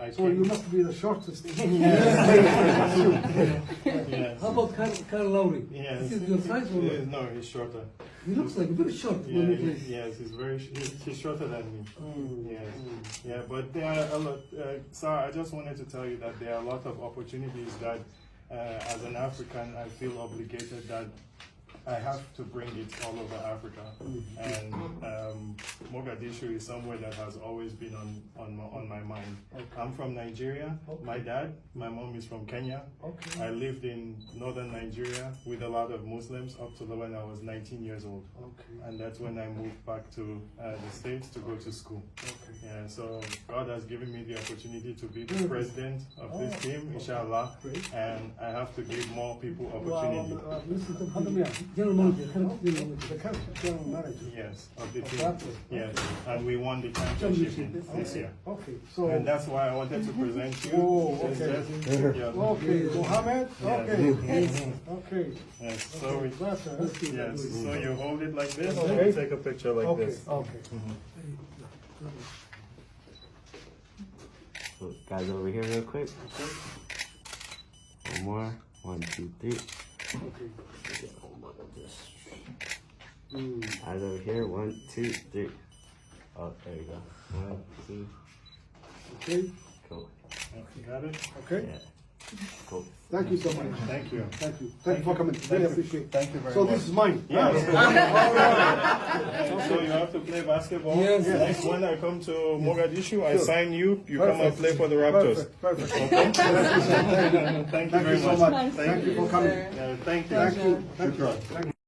I So came. you must be the shortest. Yes. How about Carl Lowry? Yes. Is it your size or what? No, he's shorter. He looks like very short Yeah, when he plays. yes, he's shorter than me. Mm. Yes, yeah, but there are a lot. Sir, I just wanted to tell you that there are a lot of opportunities that, as an African, I feel obligated that I have to bring it all over Africa. And Mogadishu is somewhere that has always been on my mind. Okay. I'm from Nigeria. Okay. My mom is from Kenya. Okay. I lived in northern Nigeria with a lot of Muslims up to when I was 19 years old. Okay. And that's when I moved back to the States to go to school. Okay. Yeah, so God has given me the opportunity to be the president of this team, inshallah, Great. and I have to give more people opportunity. General manager, general manager. Yes, of the team. Exactly. Yes, and we won the championship this year. Okay, so. And that's why I wanted to present you. Oh, this okay. jersey. Yeah. Okay, Mohammed. Okay. Okay. Yes, so we, That's yes, so you hold it like this, Okay. and you take a picture like Okay. this. Okay. So guys, over here real quick. One more. 1, 2, 3. Okay. Eyes over here. 1, 2, 3. Oh, there you go. 1, 2. Okay. Cool. You got it? Okay. Yeah. Cool. Thank you so much. Thank you. Thank you. Thank you for coming. Really you. appreciate it. Thank you very So much. this is mine. Yes. All So you have to play basketball. Yes. Next when I come to Mogadishu, I Sure. sign you. You Perfect. come and play for the Raptors. Perfect. Okay? Thank you Thank you very so much. much. Thank you for coming. Thank you. Thank you. Thank you. Thank you.